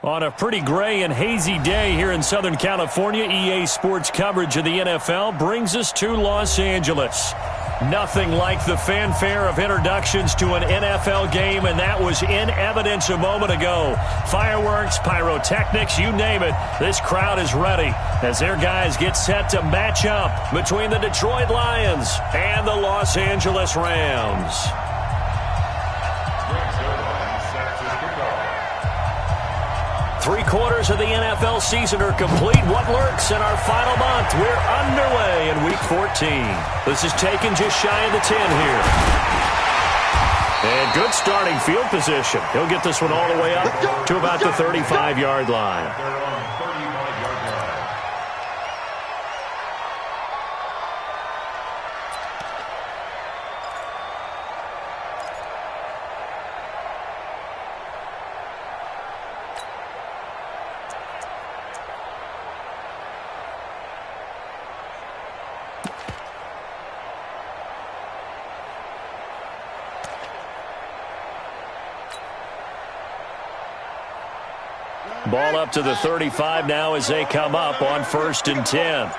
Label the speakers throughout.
Speaker 1: On a pretty gray and hazy day here in Southern California, EA Sports coverage of the NFL brings us to Los Angeles. Nothing like the fanfare of introductions to an NFL game, and that was in evidence a moment ago. Fireworks, pyrotechnics, you name it, this crowd is ready as their guys get set to match up between the Detroit Lions and the Los Angeles Rams. Three-quarters of the NFL season are complete. What lurks in our final month? We're underway in Week 14. This is taken just shy of the 10 here. And good starting field position. He'll get this one all the way up to about the 35-yard line. Ball up to the 35 now as they come up on 1st and 10.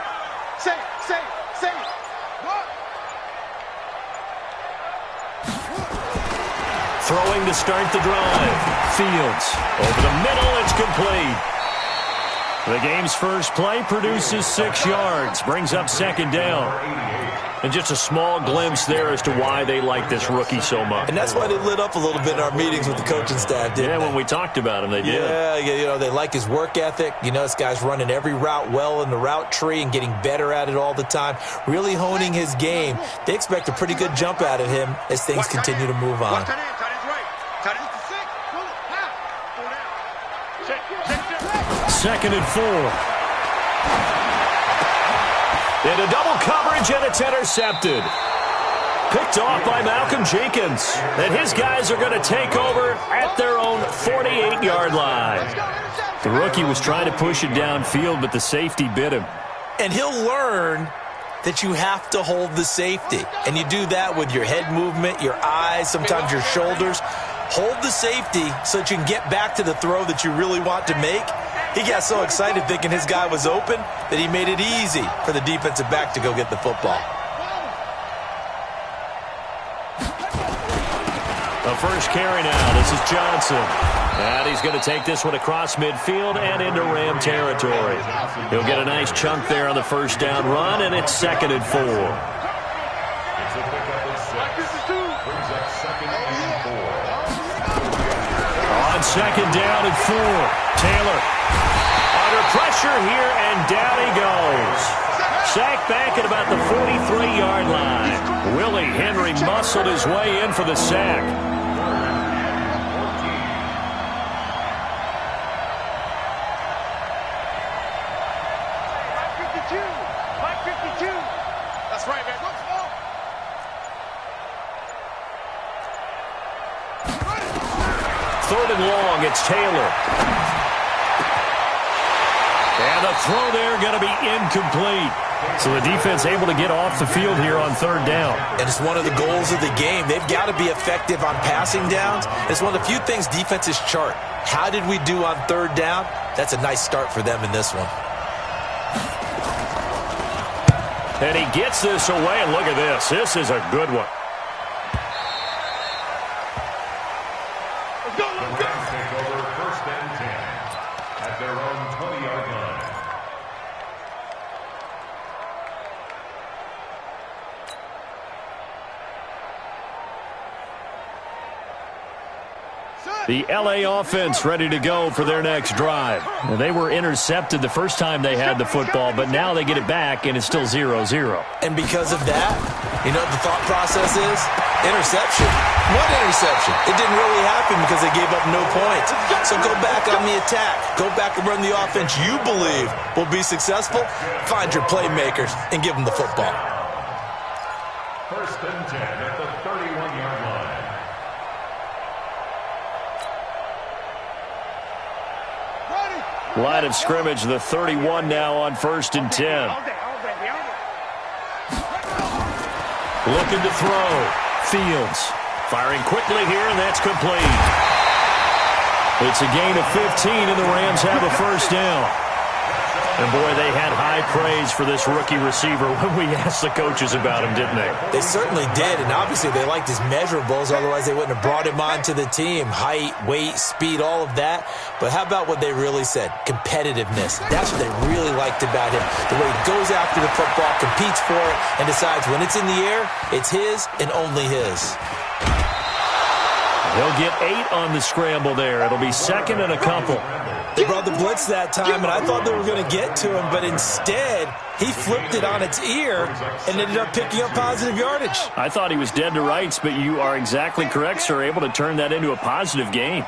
Speaker 1: Throwing to start the drive. Fields. Over the middle, it's complete. The game's first play produces 6 yards. Brings up 2nd down. And just a small glimpse there as to why they like this rookie so much.
Speaker 2: And that's why they lit up a little bit in our meetings with the coaching staff, didn't they?
Speaker 1: When we talked about him, they did.
Speaker 2: Yeah, you know, they like his work ethic. You know, this guy's running every route well in the route tree and getting better at it all the time, really honing his game. They expect a pretty good jump out of him as things continue to move on.
Speaker 1: 2nd and 4. Into double coverage, and it's intercepted. Picked off by Malcolm Jenkins. And his guys are going to take over at their own 48-yard line. The rookie was trying to push it downfield, but the safety bit him.
Speaker 2: And he'll learn that you have to hold the safety. And you do that with your head movement, your eyes, sometimes your shoulders. Hold the safety so that you can get back to the throw that you really want to make. He got so excited thinking his guy was open that he made it easy for the defensive back to go get the football.
Speaker 1: The first carry now. This is Johnson. And he's going to take this one across midfield and into Ram territory. He'll get a nice chunk there on the first down run, and it's 2nd and 4. On 2nd down and 4. Taylor. Under pressure here, and down he goes. Sacked back at about the 43-yard line. Willie Henry muscled his way in for the sack.
Speaker 3: That's right, man.
Speaker 1: 3rd and long, it's Taylor. And the throw there going to be incomplete. So the defense able to get off the field here on 3rd down.
Speaker 2: And it's one of the goals of the game. They've got to be effective on passing downs. It's one of the few things defenses chart. How did we do on 3rd down? That's a nice start for them in this one.
Speaker 1: And he gets this away, and look at this. This is a good one. The L.A. offense ready to go for their next drive. And they were intercepted the first time they had the football, but now they get it back, and it's still 0-0.
Speaker 2: And because of that, you know what the thought process is? Interception. What interception? It didn't really happen because they gave up no points. So go back on the attack. Go back and run the offense you believe will be successful. Find your playmakers and give them the football.
Speaker 4: 1st and 10 at the 31-yard line.
Speaker 1: Line of scrimmage, the 31 now on 1st and 10. Looking to throw. Fields firing quickly here, and that's complete. It's a gain of 15, and the Rams have a first down. And, boy, they had high praise for this rookie receiver when we asked the coaches about him, didn't they?
Speaker 2: They certainly did, and obviously they liked his measurables. Otherwise, they wouldn't have brought him onto the team. Height, weight, speed, all of that. But how about what they really said? Competitiveness. That's what they really liked about him. The way he goes after the football, competes for it, and decides when it's in the air, it's his and only his.
Speaker 1: He'll get 8 on the scramble there. It'll be second and a couple.
Speaker 2: They brought the blitz that time, and I thought they were going to get to him, but instead, he flipped it on its ear and ended up picking up positive yardage.
Speaker 1: I thought he was dead to rights, but you are exactly correct, sir, able to turn that into a positive gain.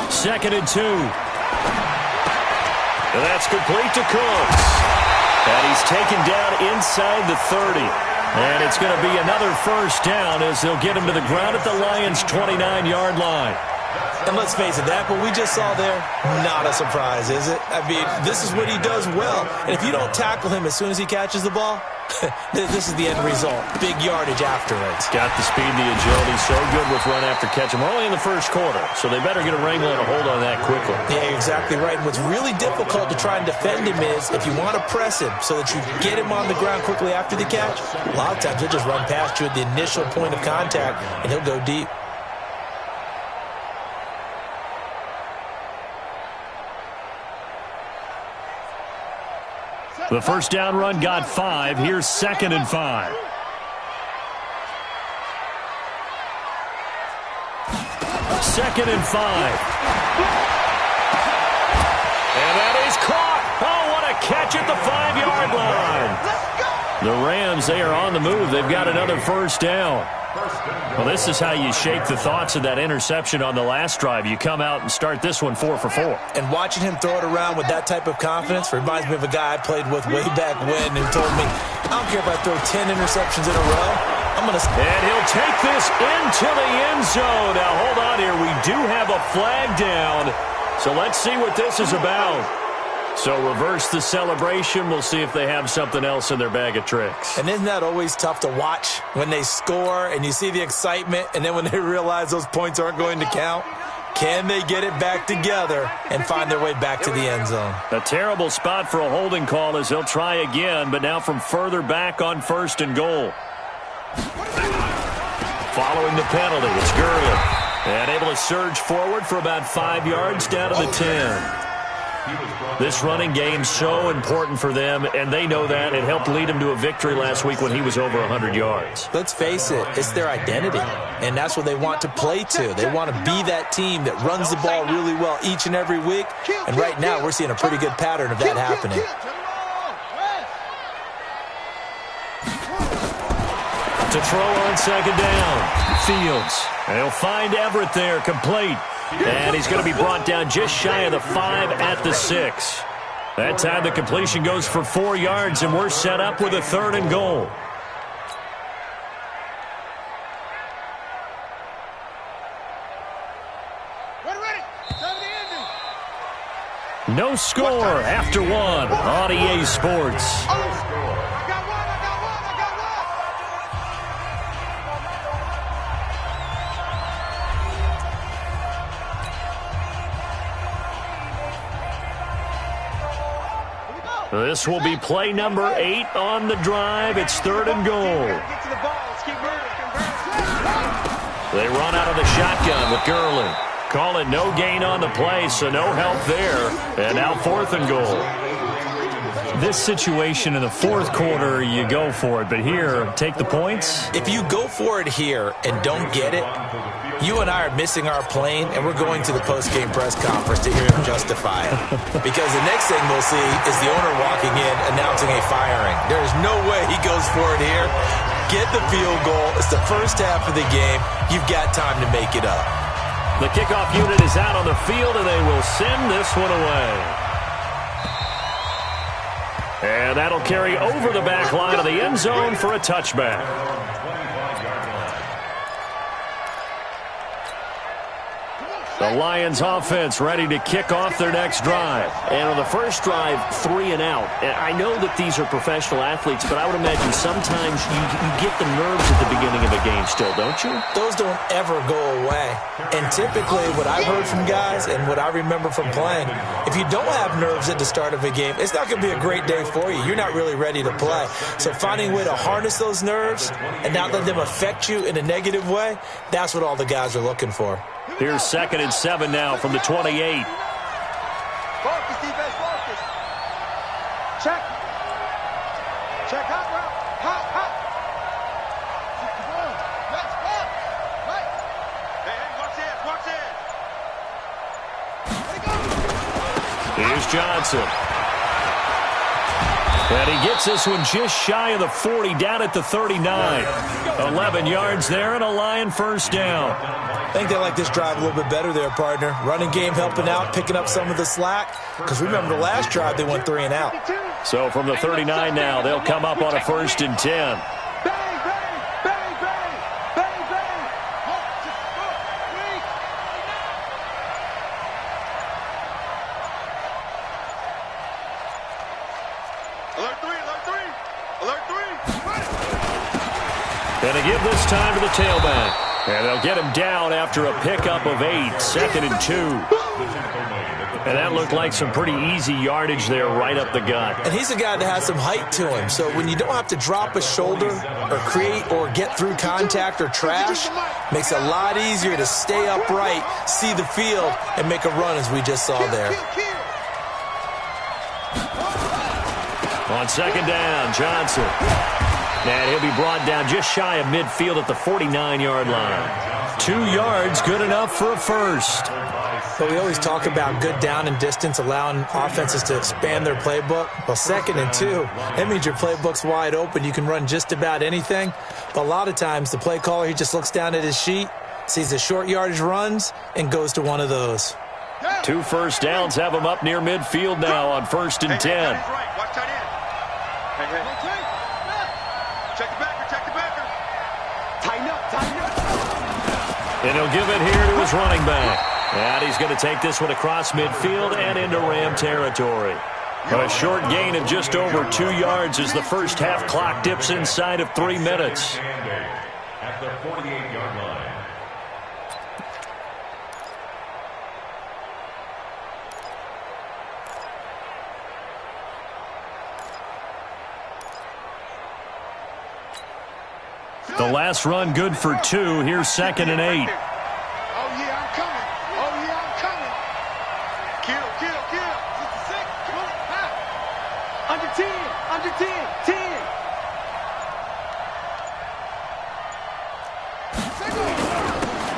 Speaker 1: Second and 2. And that's complete to Cooks. And he's taken down inside the 30. And it's going to be another first down as they'll get him to the ground at the Lions' 29-yard line.
Speaker 2: And let's face it, that what we just saw there, not a surprise, is it? I mean, this is what he does well. And if you don't tackle him as soon as he catches the ball, this is the end result. Big yardage afterwards.
Speaker 1: Got the speed, the agility, so good with run after catch. We're only in the first quarter, so they better get a wrangle and a hold on that quickly.
Speaker 2: Yeah, you're exactly right. And what's really difficult to try and defend him is if you want to press him so that you get him on the ground quickly after the catch, a lot of times he'll just run past you at the initial point of contact, and he'll go deep.
Speaker 1: The first down run got 5. Here's second and 5. Second and 5. And that is caught. Oh, what a catch at the 5-yard line. The Rams, they are on the move. They've got another first down. Well, this is how you shake the thoughts of that interception on the last drive. You come out and start this one 4 for 4.
Speaker 2: And watching him throw it around with that type of confidence reminds me of a guy I played with way back when who told me, I don't care if I throw 10 interceptions in a row. I'm going to...
Speaker 1: And he'll take this into the end zone. Now, hold on here. We do have a flag down. So let's see what this is about. So reverse the celebration. We'll see if they have something else in their bag of tricks.
Speaker 2: And isn't that always tough to watch when they score and you see the excitement and then when they realize those points aren't going to count? Can they get it back together and find their way back to the end zone?
Speaker 1: A terrible spot for a holding call as they'll try again, but now from further back on first and goal. Following the penalty, it's Gurley. And able to surge forward for about 5 yards down to the 10. This running game so important for them, and they know that. It helped lead them to a victory last week when he was over 100 yards.
Speaker 2: Let's face it, it's their identity, and that's what they want to play to. They want to be that team that runs the ball really well each and every week, and right now we're seeing a pretty good pattern of that happening.
Speaker 1: To throw on second down, Fields. And he'll find Everett there, complete. And he's going to be brought down just shy of the 5 at the 6. That time the completion goes for 4 yards, and we're set up with a 3rd and goal. No score after 1 on EA Sports. This will be play number 8 on the drive. It's 3rd and goal. They run out of the shotgun with Gurley. Call it no gain on the play, so no help there. And now 4th and goal. This situation in the 4th quarter, you go for it. But here, take the points.
Speaker 2: If you go for it here and don't get it, you and I are missing our plane, and we're going to the post-game press conference to hear him justify it. Because the next thing we'll see is the owner walking in announcing a firing. There is no way he goes for it here. Get the field goal. It's the first half of the game. You've got time to make it up.
Speaker 1: The kickoff unit is out on the field, and they will send this one away. And that'll carry over the back line of the end zone for a touchback. The Lions offense ready to kick off their next drive.
Speaker 3: And on the first drive, 3 and out. And I know that these are professional athletes, but I would imagine sometimes you get the nerves at the beginning of a game still, don't you?
Speaker 2: Those don't ever go away. And typically what I've heard from guys and what I remember from playing, if you don't have nerves at the start of a game, it's not going to be a great day for you. You're not really ready to play. So finding a way to harness those nerves and not let them affect you in a negative way, that's what all the guys are looking for.
Speaker 1: Here's 2nd and 7 now from the 28.
Speaker 5: Focus, defense, focus. Check. Check, hot route. Hot. Let's go. Right. Hey, watch it.
Speaker 1: Here's Johnson. And he gets this one just shy of the 40, down at the 39. 11 yards there and a Lion first down.
Speaker 2: I think they like this drive a little bit better there, partner. Running game helping out, picking up some of the slack. Because remember the last drive, they went 3 and out.
Speaker 1: So from the 39 now, they'll come up on a 1st and 10. And they give this time to the tailback. And they'll get him down after a pickup of 8, 2nd and 2. And that looked like some pretty easy yardage there right up the gut.
Speaker 2: And he's a guy that has some height to him. So when you don't have to drop a shoulder or create or get through contact or trash, makes it a lot easier to stay upright, see the field, and make a run as we just saw there.
Speaker 1: On 2nd down, Johnson. And he'll be brought down just shy of midfield at the 49-yard line. 2 yards, good enough for a first.
Speaker 2: So we always talk about good down and distance, allowing offenses to expand their playbook. Well, 2nd and 2, that means your playbook's wide open. You can run just about anything. But a lot of times, the play caller, he just looks down at his sheet, sees the short yardage runs, and goes to one of those.
Speaker 1: 2 first downs have him up near midfield now on 1st and 10.
Speaker 5: Check the backer. Tighten up.
Speaker 1: And he'll give it here to his running back. And he's going to take this one across midfield and into Ram territory. A short gain of just over 2 yards as the first half clock dips inside of 3 minutes.
Speaker 4: At the 48-yard line.
Speaker 1: The last run good for 2. Here's 2nd and 8.
Speaker 5: Oh, yeah, I'm coming. Kill. Just a sec. Come on. Under 10. 10.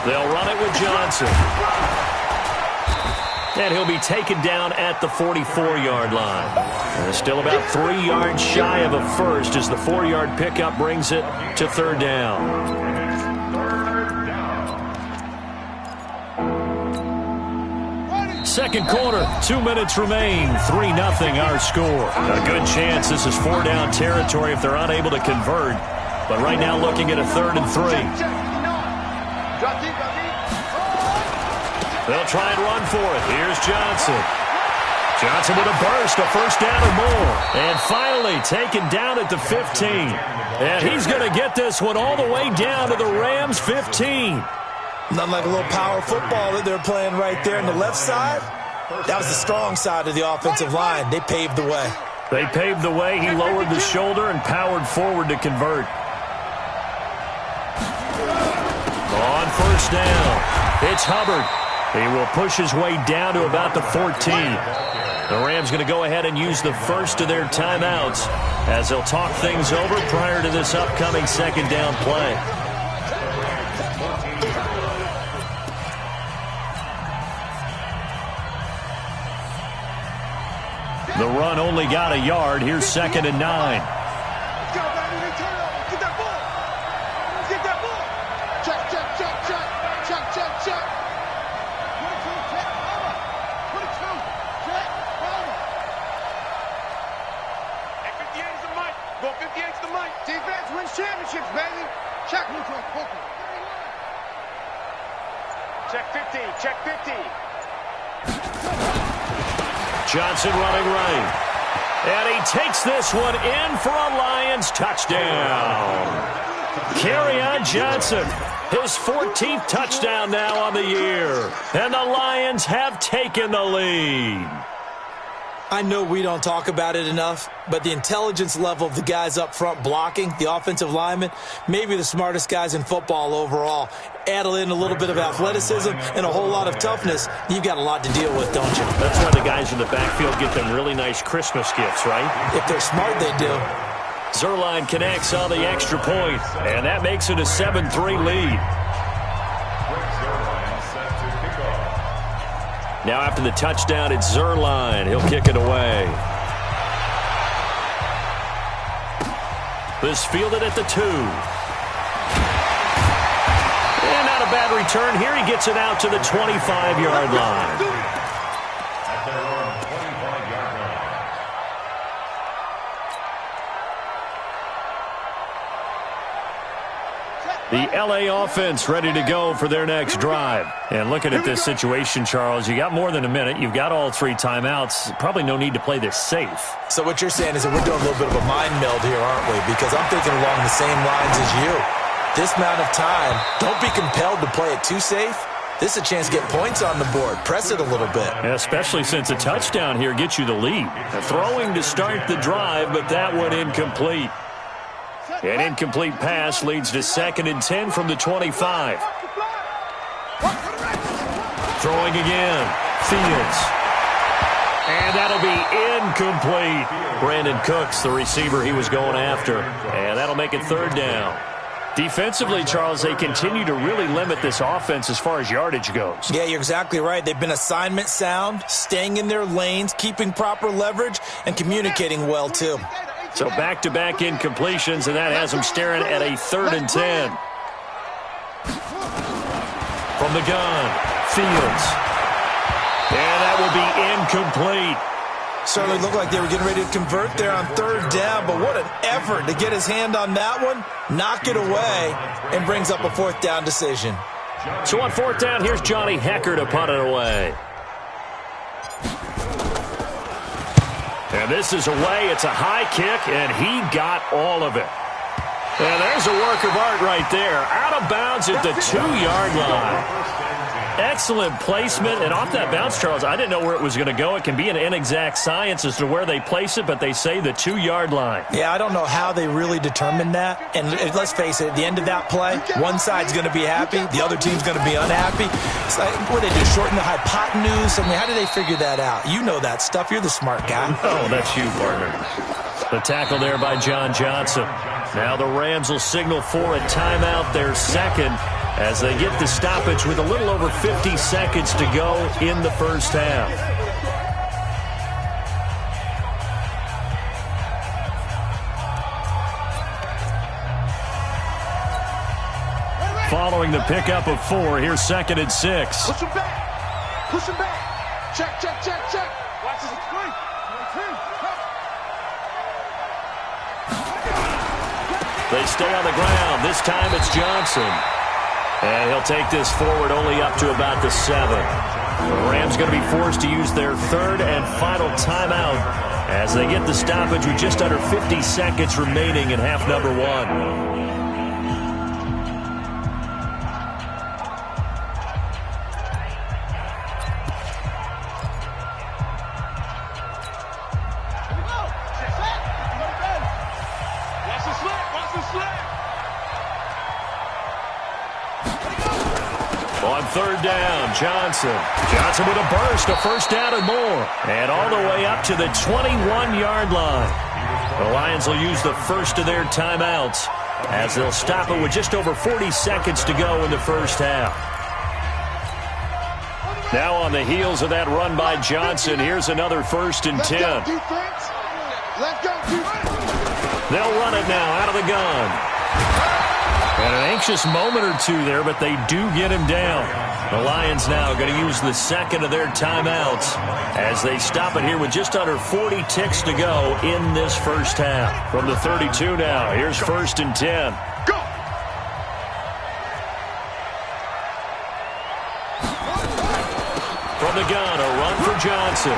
Speaker 1: They'll run it with Johnson. And he'll be taken down at the 44-yard line. And still about 3 yards shy of a first as the 4-yard pickup brings it to 3rd down. Second quarter, 2 minutes remain, 3-0 our score. A good chance this is 4-down territory if they're unable to convert. But right now looking at a 3rd and 3. They'll try and run for it. Here's Johnson. Johnson with a burst, a first down or more. And finally taken down at the 15. And he's going to get this one all the way down to the Rams' 15.
Speaker 2: Nothing like a little power football that they're playing right there on the left side. That was the strong side of the offensive line. They paved the way.
Speaker 1: They paved the way. He lowered the shoulder and powered forward to convert. On first down, it's Hubbard. He will push his way down to about the 14. The Rams going to go ahead and use the first of their timeouts as they'll talk things over prior to this upcoming 2nd down play. The run only got a yard. Here's 2nd and 9.
Speaker 5: Defense wins championships, baby. Check. Check 50. Check 50.
Speaker 1: Johnson running right. And he takes this one in for a Lions touchdown. Kerryon Johnson, his 14th touchdown now on the year. And the Lions have taken the lead.
Speaker 2: I know we don't talk about it enough, but the intelligence level of the guys up front blocking, the offensive linemen, maybe the smartest guys in football overall. Add in a little bit of athleticism and a whole lot of toughness, you've got a lot to deal with, don't you?
Speaker 3: That's why the guys in the backfield get them really nice Christmas gifts, right?
Speaker 2: If they're smart, they do.
Speaker 1: Zuerlein connects on the extra point, and that makes it a 7-3 lead. Now after the touchdown, it's Zuerlein. He'll kick it away. This fielded at the 2. And not a bad return here. He gets it out to the 25-yard line.
Speaker 4: At their own 25-yard line.
Speaker 1: The LA offense ready to go for their next drive. And looking at this situation, Charles, you got more than a minute. You've got all 3 timeouts. Probably no need to play this safe.
Speaker 2: So what you're saying is that we're doing a little bit of a mind meld here, aren't we? Because I'm thinking along the same lines as you. This amount of time, don't be compelled to play it too safe. This is a chance to get points on the board. Press it a little bit.
Speaker 1: Especially since a touchdown here gets you the lead. Throwing to start the drive, but that one incomplete. An incomplete pass leads to 2nd and 10 from the 25. Throwing again. Fields. And that'll be incomplete. Brandon Cooks, the receiver he was going after. And that'll make it 3rd down. Defensively, Charles, they continue to really limit this offense as far as yardage goes.
Speaker 2: Yeah, you're exactly right. They've been assignment sound, staying in their lanes, keeping proper leverage, and communicating well, too.
Speaker 1: So back-to-back incompletions, and that has them staring at a 3rd and 10. From the gun, Fields. And that will be incomplete.
Speaker 2: Certainly looked like they were getting ready to convert there on 3rd down, but what an effort to get his hand on that one, knock it away, and brings up a 4th down decision.
Speaker 1: So on 4th down, here's Johnny Hecker to punt it away. And this is away. It's a high kick, and he got all of it. And there's a work of art right there. Out of bounds at the 2-yard line. Excellent placement. And off that bounce, Charles, I didn't know where it was going to go. It can be an inexact science as to where they place it, but they say the 2-yard line.
Speaker 2: Yeah, I don't know how they really determined that. And let's face it, at the end of that play, one side's going to be happy, the other team's going to be unhappy. It's like, what did they do, shorten the hypotenuse? I mean, how did they figure that out? You know that stuff. You're the smart guy.
Speaker 1: Oh, that's you, partner. The tackle there by John Johnson. Now the Rams will signal for a timeout, their 2nd, as they get the stoppage with a little over 50 seconds to go in the first half. Following the pickup of 4, here's 2nd and 6.
Speaker 5: Push him back. Push him back. Check, check, check, check. Watch this screen.
Speaker 1: They stay on the ground. This time it's Johnson. And he'll take this forward only up to about the 7. The Rams going to be forced to use their 3rd and final timeout as they get the stoppage with just under 50 seconds remaining in half number 1. On 3rd down, Johnson with a burst, a 1st down and more. And all the way up to the 21-yard line. The Lions will use the first of their timeouts as they'll stop it with just over 40 seconds to go in the first half. Now on the heels of that run by Johnson, here's another 1st and 10.
Speaker 5: Let's go, defense.
Speaker 1: They'll run it now out of the gun. And an anxious moment or 2 there, but they do get him down. The Lions now going to use the 2nd of their timeouts as they stop it here with just under 40 ticks to go in this first half. From the 32 now, here's 1st and 10.
Speaker 5: Go.
Speaker 1: the gun, a run for Johnson.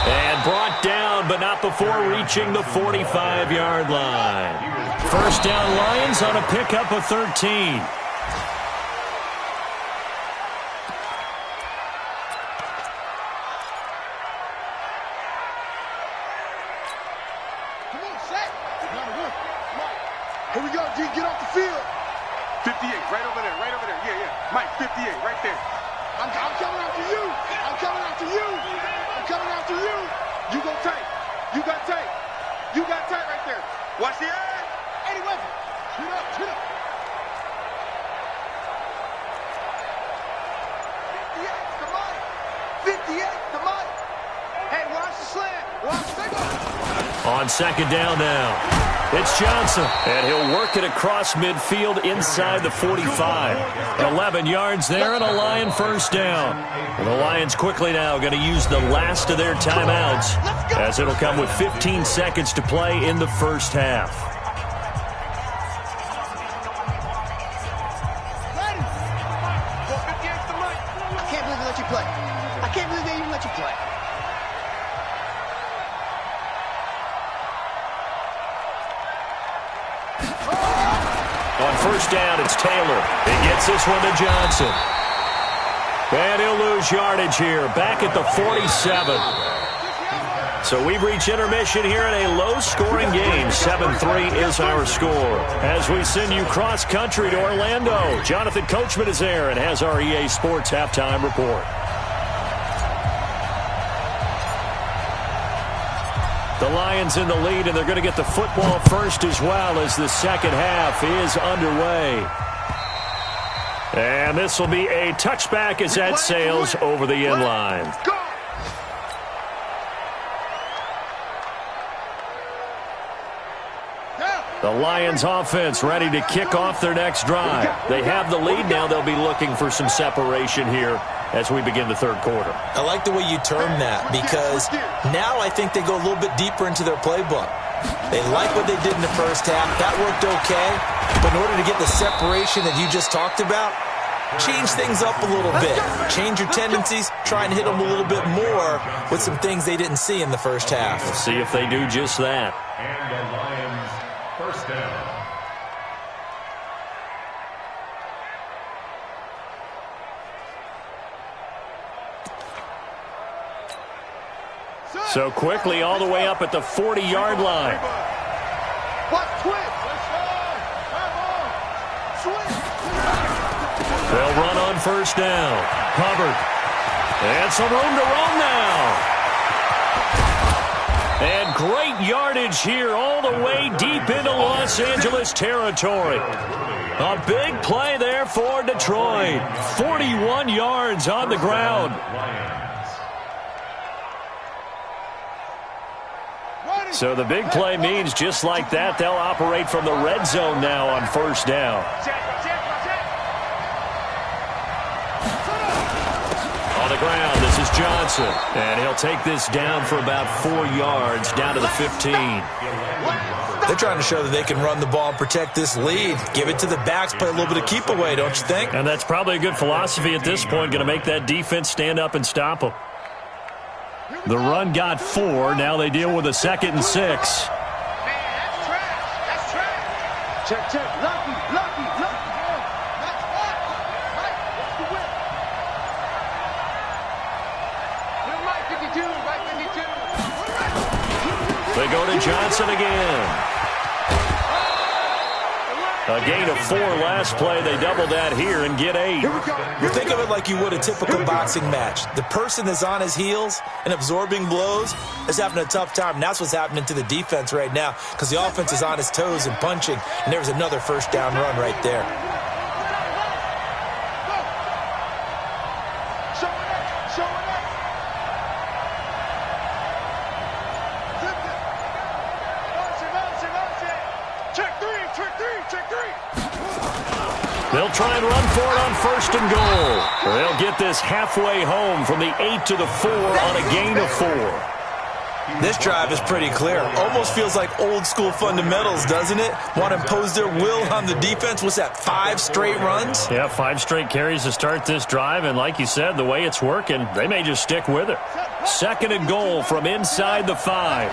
Speaker 1: And brought down, but not before reaching the 45-yard line. First down, Lions on a pickup of 13.
Speaker 5: Here we go, G. Get off the field. 58, right over there, right over there. Yeah, yeah. Mike, 58, right there. I'm coming after you. I'm coming after you. I'm coming after you. You go tight. You got tight. You got tight right there. Watch the edge. 80 weapon. Shoot up, shoot up. 58 to Mike. 58 to Mike. Hey, watch the slant. Watch the big one.
Speaker 1: On second down now. It's Johnson, and he'll work it across midfield inside the 45. 11 yards there and a Lion first down. And the Lions quickly now going to use the last of their timeouts as it'll come with 15 seconds to play in the first half.
Speaker 5: I can't believe they let you play. I can't believe they even let you play.
Speaker 1: On first down, it's Taylor. He gets this one to Johnson. And he'll lose yardage here, back at the 47. So we've reached intermission here in a low-scoring game. 7-3 is our score. As we send you cross-country to Orlando, Jonathan Coachman is there and has our EA Sports halftime report. The Lions in the lead, and they're going to get the football first as well as the second half is underway. And this will be a touchback as that sails over the end line. The Lions offense ready to kick off their next drive. They have the lead now. They'll be looking for some separation here as we begin the third quarter.
Speaker 2: I like the way you term that because now I think they go a little bit deeper into their playbook. They like what they did in the first half. That worked okay. But in order to get the separation that you just talked about, change things up a little bit. Change your tendencies. Try and hit them a little bit more with some things they didn't see in the first half.
Speaker 1: We'll see if they do just that.
Speaker 4: And the Lions first down.
Speaker 1: So quickly all the way up at the 40-yard line. They'll run on first down. Hubbard. And some room to roam now. And great yardage here all the way deep into Los Angeles territory. A big play there for Detroit. 41 yards on the ground. So the big play means just like that, they'll operate from the red zone now on first down. On the ground, this is Johnson. And he'll take this down for about 4 yards, down to the 15.
Speaker 2: They're trying to show that they can run the ball and protect this lead. Give it to the backs, play a little bit of keep away, don't you think?
Speaker 1: And that's probably a good philosophy at this point, going to make that defense stand up and stop them. The run got 4. Now they deal with a 2nd and 6.
Speaker 5: Man, that's trash. That's trash. Check, check. Lucky, lucky, lucky. That's what? Mike, what's the whip? Little Mike 52, right 52.
Speaker 1: They go to Johnson again. A gain of 4 last play. They double that here and get 8.
Speaker 2: Well, think of it like you would a typical boxing match. The person that's on his heels and absorbing blows is having a tough time. And that's what's happening to the defense right now because the offense is on his toes and punching. And there's another first down run right there.
Speaker 1: They'll try and run for it on first and goal. They'll get this halfway home from the 8 to the 4 on a gain of 4.
Speaker 2: This drive is pretty clear. Almost feels like old school fundamentals, doesn't it? Want to impose their will on the defense. What's that, 5 straight runs?
Speaker 1: Yeah, 5 straight carries to start this drive, and like you said, the way it's working, they may just stick with it. 2nd and goal from inside the 5.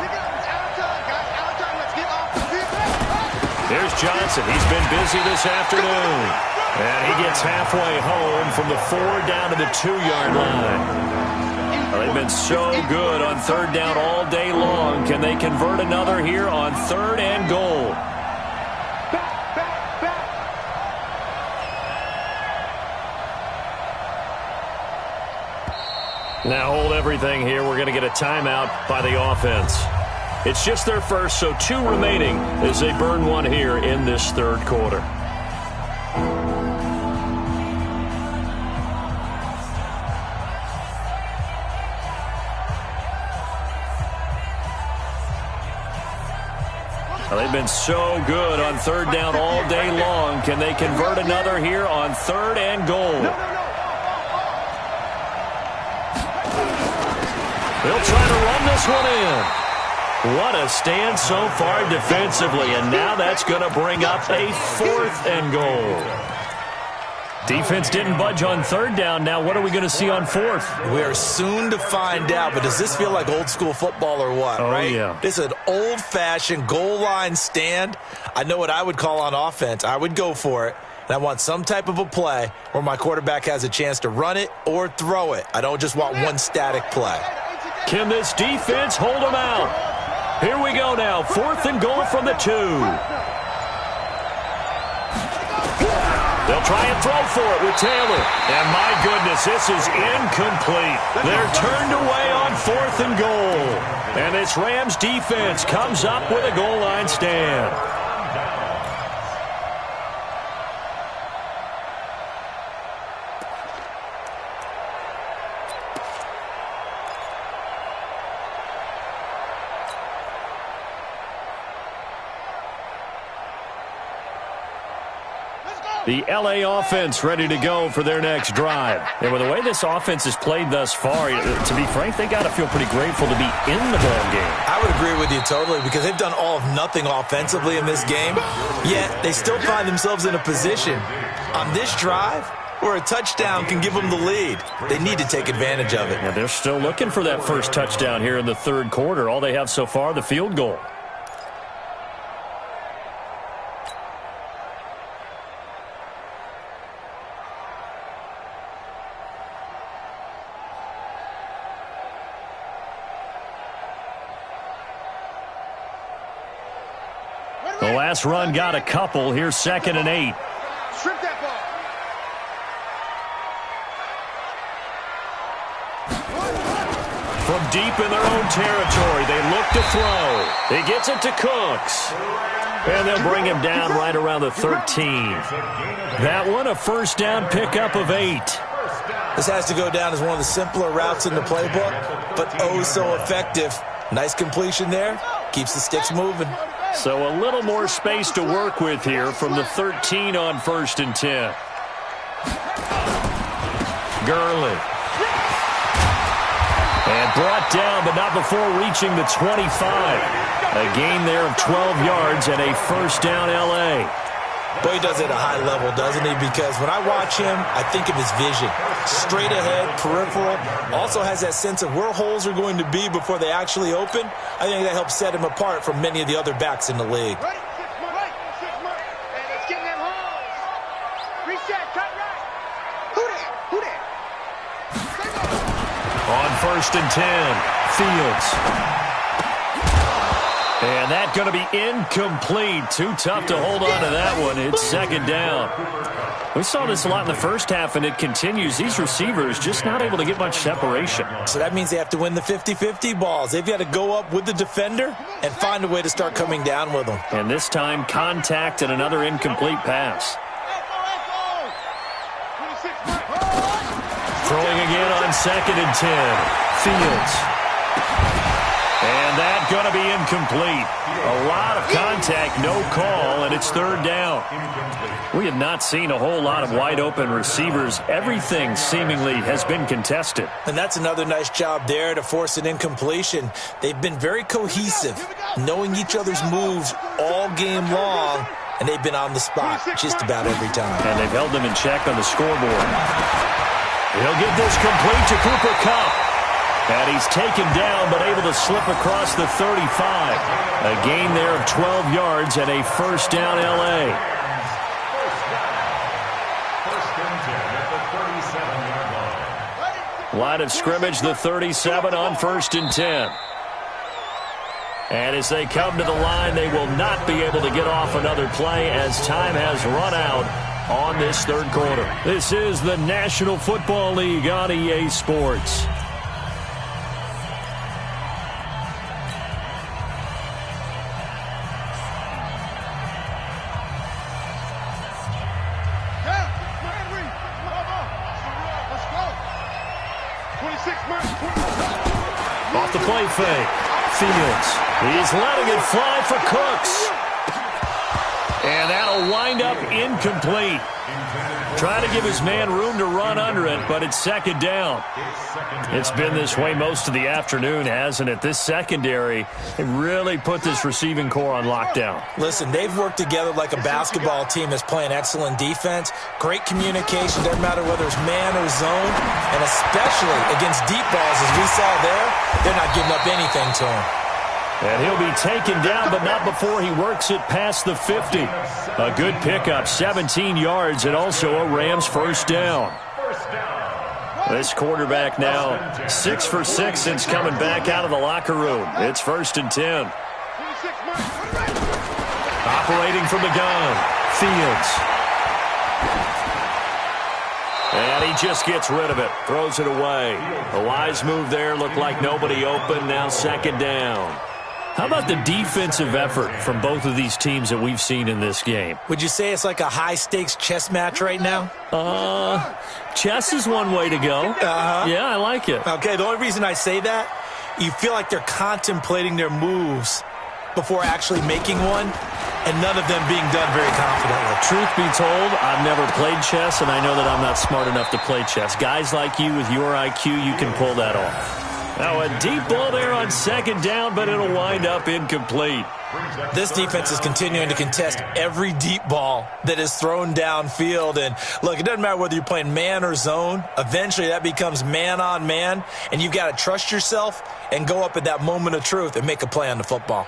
Speaker 1: Here's Johnson. He's been busy this afternoon. And he gets halfway home from the 4 down to the 2-yard line. Well, they've been so good on 3rd down all day long. Can they convert another here on 3rd and goal? Now hold everything here. We're going to get a timeout by the offense. It's just their first, so 2 remaining as they burn 1 here in this 3rd quarter. Well, they've been so good on 3rd down all day long. Can they convert another here on 3rd and goal? They'll try to run this one in. What a stand so far defensively, and now that's going to bring up a 4th and goal. Defense didn't budge on 3rd down. Now what are we going to see on 4th?
Speaker 2: We are soon to find out, but does this feel like old school football or what, right?
Speaker 1: Yeah.
Speaker 2: This is an old-fashioned goal line stand. I know what I would call on offense. I would go for it. And I want some type of a play where my quarterback has a chance to run it or throw it. I don't just want one static play.
Speaker 1: Can this defense hold them out? Here we go now. 4th and goal from the 2. They'll try and throw for it with Taylor. And my goodness, this is incomplete. They're turned away on 4th and goal. And this Rams defense comes up with a goal line stand. The L.A. offense ready to go for their next drive. And with the way this offense has played thus far, to be frank, they got to feel pretty grateful to be in the ball game.
Speaker 2: I would agree with you totally because they've done all of nothing offensively in this game, yet they still find themselves in a position on this drive where a touchdown can give them the lead. They need to take advantage of it.
Speaker 1: Yeah, they're still looking for that first touchdown here in the 3rd quarter. All they have so far, the field goal. The last run got a couple. Here's 2nd and 8.
Speaker 5: Strip that ball.
Speaker 1: From deep in their own territory, they look to throw. He gets it to Cooks. And they'll bring him down right around the 13. That one, a 1st down pickup of 8.
Speaker 2: This has to go down as one of the simpler routes in the playbook, but oh so effective. Nice completion there. Keeps the sticks moving.
Speaker 1: So a little more space to work with here from the 13 on 1st and 10. Gurley. And brought down, but not before reaching the 25. A gain there of 12 yards and a 1st down L.A.
Speaker 2: Boy, he does it at a high level, doesn't he? Because when I watch him, I think of his vision. Straight ahead, peripheral. Also has that sense of where holes are going to be before they actually open. I think that helps set him apart from many of the other backs in the league.
Speaker 5: Right, 6 months. And it's getting them holes. Reset, cut right. Who that?
Speaker 1: On 1st and 10, Fields. And that's going to be incomplete. Too tough to hold on to that one. It's 2nd down. We saw this a lot in the first half, and it continues. These receivers just not able to get much separation.
Speaker 2: So that means they have to win the 50-50 balls. They've got to go up with the defender and find a way to start coming down with them.
Speaker 1: And this time, contact and another incomplete pass. Throwing again on 2nd and 10. Fields. And that going to to be incomplete. A lot of contact, no call, and it's third down. We have not seen a whole lot of wide-open receivers. Everything seemingly has been contested.
Speaker 2: And that's another nice job there to force an incompletion. They've been very cohesive, knowing each other's moves all game long, and they've been on the spot just about every time.
Speaker 1: And they've held them in check on the scoreboard. He'll get this complete to Cooper Kupp. And he's taken down, but able to slip across the 35. A gain there of 12 yards and a first down L.A. Line of scrimmage, the 37 on 1st and 10. And as they come to the line, they will not be able to get off another play as time has run out on this third quarter. This is the National Football League on EA Sports. Off the play fake. Fields. He's letting it fly for Cooks. And that'll wind up incomplete. Trying to give his man room to run under it, but it's second down. It's been this way most of the afternoon, hasn't it? This secondary really put this receiving core on lockdown.
Speaker 2: Listen, they've worked together like a basketball team that's playing excellent defense. Great communication, doesn't matter whether it's man or zone. And especially against deep balls, as we saw there, they're not giving up anything to him.
Speaker 1: And he'll be taken down, but not before he works it past the 50. A good pickup, 17 yards, and also a Rams first down. This quarterback now 6 for 6 since coming back out of the locker room. It's 1st and 10. Operating from the gun, Fields. And he just gets rid of it, throws it away. A wise move there, looked like nobody open, now second down. How about the defensive effort from both of these teams that we've seen in this game?
Speaker 2: Would you say it's like a high-stakes chess match right now?
Speaker 1: Chess is one way to go. Yeah, I like it.
Speaker 2: Okay, the only reason I say that, you feel like they're contemplating their moves before actually making one, and none of them being done very confidently.
Speaker 1: Truth be told, I've never played chess, and I know that I'm not smart enough to play chess. Guys like you with your IQ, you can pull that off. Now a deep ball there on second down, but it'll wind up incomplete.
Speaker 2: This defense is continuing to contest every deep ball that is thrown downfield. And look, it doesn't matter whether you're playing man or zone. Eventually that becomes man on man, and you've got to trust yourself and go up at that moment of truth and make a play on the football.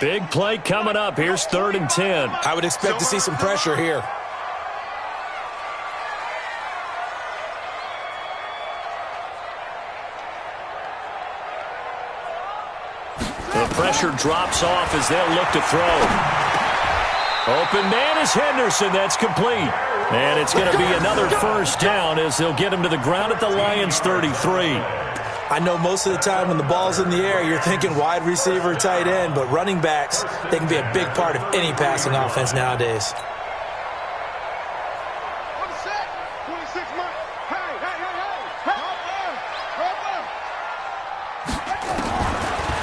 Speaker 1: Big play coming up. Here's 3rd and 10.
Speaker 2: I would expect to see some pressure here.
Speaker 1: The pressure drops off as they'll look to throw. Open man is Henderson. That's complete. And it's going to be another first down as they'll get him to the ground at the Lions' 33.
Speaker 2: I know most of the time when the ball's in the air, you're thinking wide receiver, tight end, but running backs, they can be a big part of any passing offense nowadays.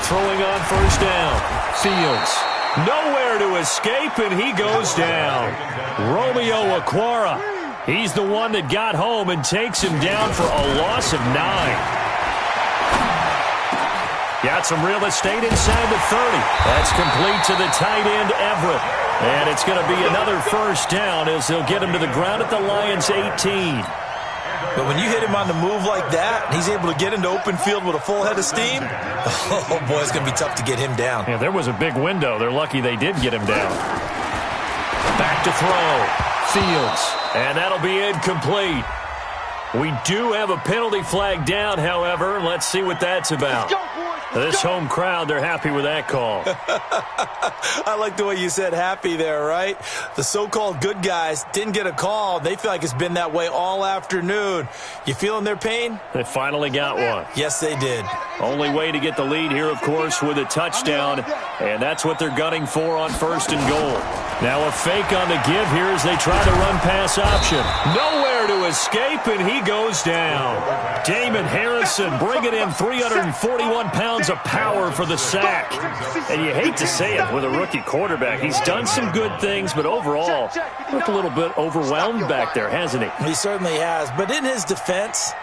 Speaker 1: Throwing on first down. Fields. Nowhere to escape, and he goes down. Romeo Okwara. He's the one that got home and takes him down for a loss of 9. Got some real estate inside the 30. That's complete to the tight end, Everett. And it's going to be another first down as they'll get him to the ground at the Lions' 18.
Speaker 2: But when you hit him on the move like that, and he's able to get into open field with a full head of steam, oh, boy, it's going to be tough to get him down.
Speaker 1: Yeah, there was a big window. They're lucky they did get him down. Back to throw. Fields. And that'll be incomplete. We do have a penalty flag down, however. Let's see what that's about. This home crowd, they're happy with that call.
Speaker 2: I like the way you said happy there, right? The so-called good guys didn't get a call. They feel like it's been that way all afternoon. You feeling their pain?
Speaker 1: They finally got one.
Speaker 2: Yes, they did.
Speaker 1: Only way to get the lead here, of course, with a touchdown, and that's what they're gunning for on 1st and goal. Now a fake on the give here as they try to run pass option. Nowhere to escape, and he goes down. Damon Harrison bringing in 341 pounds pounds of power for the sack.
Speaker 3: And you hate to say it with a rookie quarterback. He's done some good things, but overall, looked a little bit overwhelmed back there, hasn't he?
Speaker 2: He certainly has. But in his defense,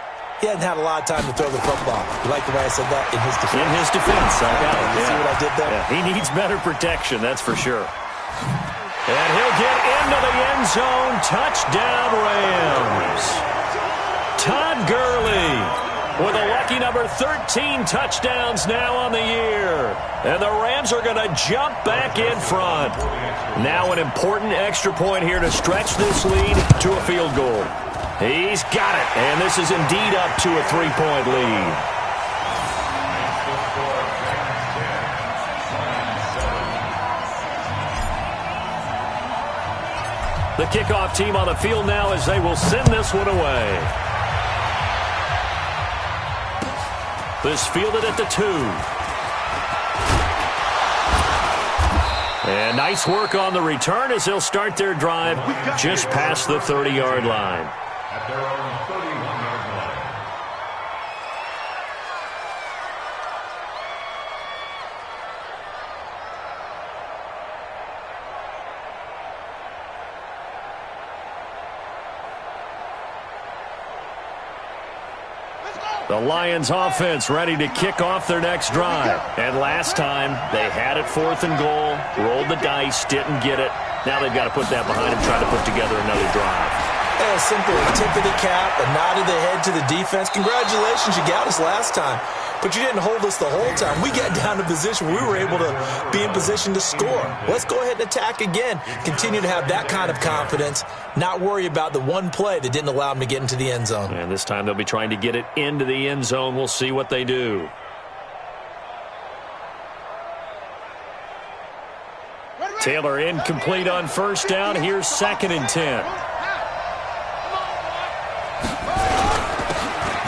Speaker 2: he hasn't had a lot of time to throw the football. You like the way I said that? In his defense.
Speaker 1: In his defense, I got it.
Speaker 2: You see what I did there?
Speaker 1: Yeah, he needs better protection, that's for sure. And he'll get into the end zone. Touchdown, Rams. Todd Gurley with a lucky number 13 touchdowns now on the year. And the Rams are going to jump back in front. Now an important extra point here to stretch this lead to a field goal. He's got it, and this is indeed up to a 3-point lead. The kickoff team on the field now as they will send this one away. This fielded at the 2. And nice work on the return as they'll start their drive just past the 30-yard line.
Speaker 4: At their own 31-yard line.
Speaker 1: The Lions offense ready to kick off their next drive. And last time, they had it 4th and goal, rolled the dice, didn't get it. Now they've got to put that behind them, try to put together another drive.
Speaker 2: Yeah, simple. A tip of the cap, a nod of the head to the defense. Congratulations, you got us last time. But you didn't hold us the whole time. We got down to position where we were able to be in position to score. Let's go ahead and attack again. Continue to have that kind of confidence. Not worry about the one play that didn't allow them to get into the end zone.
Speaker 1: And this time they'll be trying to get it into the end zone. We'll see what they do. Taylor incomplete on first down. Here's 2nd and 10.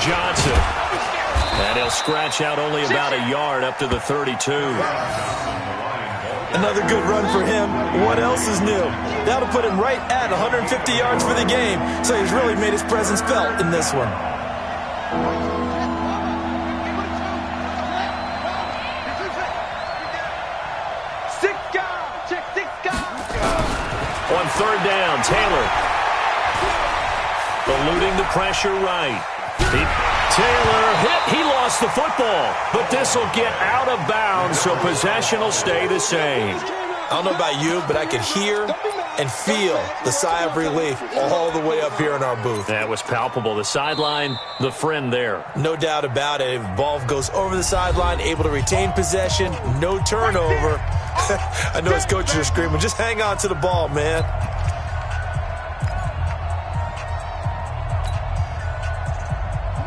Speaker 1: Johnson. And he'll scratch out only about a yard up to the 32.
Speaker 2: Another good run for him. What else is new? That'll put him right at 150 yards for the game. So he's really made his presence felt in this one.
Speaker 1: On 3rd down, Taylor. Eluding the pressure right. Taylor hit. He lost the football. But this will get out of bounds, so possession will stay the same.
Speaker 2: I don't know about you, but I could hear and feel the sigh of relief all the way up here in our booth.
Speaker 1: That was palpable. The sideline, the friend there.
Speaker 2: No doubt about it. If ball goes over the sideline, able to retain possession, no turnover. I know his coaches are screaming, just hang on to the ball, man.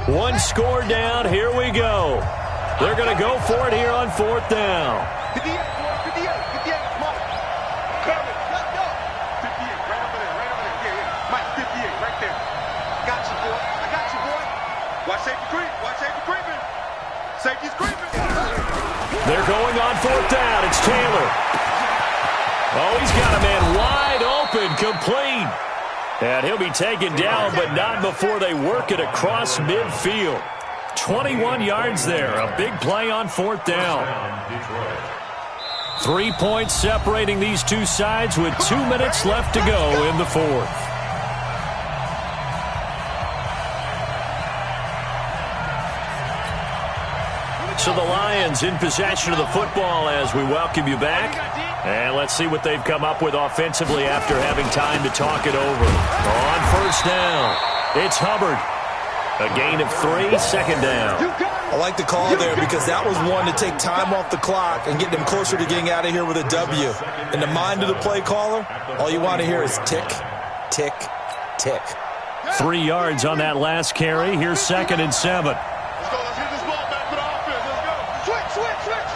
Speaker 1: One score down. Here we go. They're going to go for it here on 4th down.
Speaker 5: 58, 58, Mike. Grab it. Let's go. 58, right over there, right over there. Yeah, yeah. Mike, 58, right there. Got you, boy. I got you, boy. Watch safety creep. Watch safety creeping. Safety's creeping.
Speaker 1: They're going on 4th down. It's Taylor. Oh, he's got a man wide open, complete. And he'll be taken down, but not before they work it across midfield. 21 yards there. A big play on 4th down. 3 points separating these two sides with 2 minutes left to go in the 4th. So the Lions in possession of the football as we welcome you back. And let's see what they've come up with offensively after having time to talk it over. On 1st down, it's Hubbard. A gain of 3, 2nd down.
Speaker 2: I like the call there because that was one to take time off the clock and get them closer to getting out of here with a W. In the mind of the play caller, all you want to hear is tick, tick, tick.
Speaker 1: 3 yards on that last carry. Here's 2nd and 7.
Speaker 5: Let's go. Let's get this ball back for the offense. Let's go. Switch, switch, switch.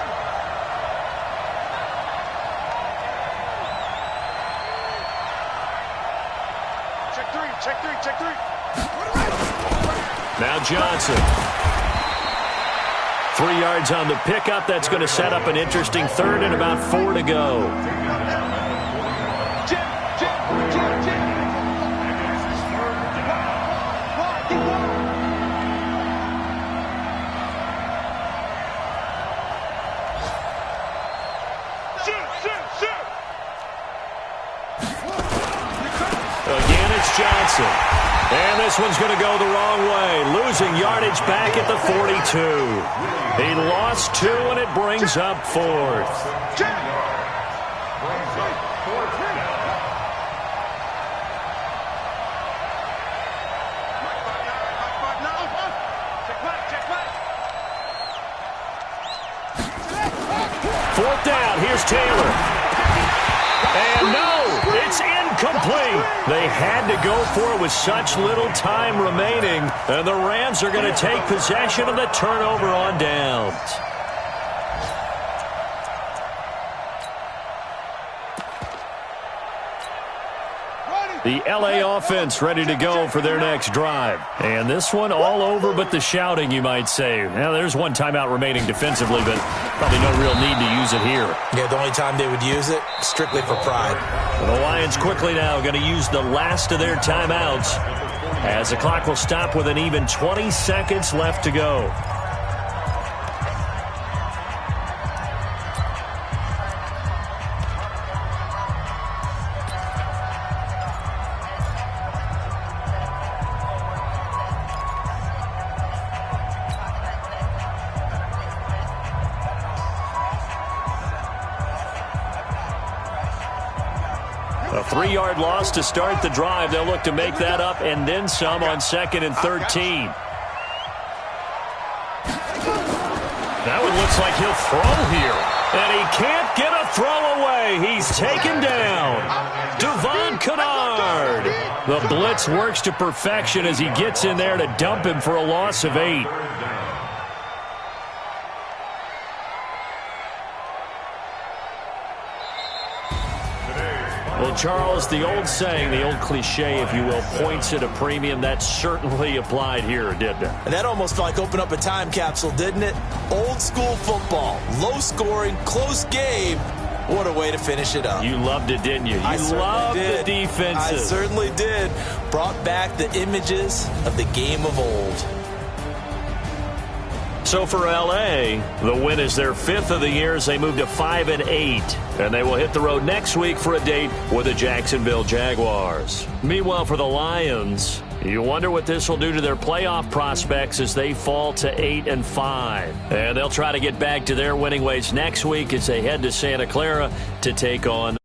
Speaker 5: Check 3, check 3, check 3.
Speaker 1: Now Johnson. 3 yards on the pickup. That's going to set up an interesting 3rd and about 4 to go. Again, it's Johnson. And this one's going to go the wrong way, losing yardage back at the 42. He lost 2, and it brings up 4th. Fourth down, here's Taylor. And no, it's incomplete. They had to go for it with such little time remaining. And the Rams are going to take possession of the turnover on downs. The LA offense ready to go for their next drive. And this one all over but the shouting, you might say. Now, there's one timeout remaining defensively, but probably no real need to use it here.
Speaker 2: Yeah, the only time they would use it, strictly for pride.
Speaker 1: The Lions quickly now going to use the last of their timeouts as the clock will stop with an even 20 seconds left to go. A 3-yard loss to start the drive. They'll look to make that up and then some on 2nd and 13. That one looks like he'll throw here. And he can't get a throw away. He's taken down. Devon Kennard. The blitz works to perfection as he gets in there to dump him for a loss of 8. Well, Charles, the old saying, the old cliche, if you will, points at a premium. That certainly applied here, didn't it?
Speaker 2: And that almost like opened up a time capsule, didn't it? Old school football, low scoring, close game. What a way to finish it up.
Speaker 1: You loved it, didn't you? You loved the defenses.
Speaker 2: I certainly did. Brought back the images of the game of old.
Speaker 1: So for L.A., the win is their 5th of the year as they move to 5-8. And they will hit the road next week for a date with the Jacksonville Jaguars. Meanwhile, for the Lions, you wonder what this will do to their playoff prospects as they fall to 8-5. And they'll try to get back to their winning ways next week as they head to Santa Clara to take on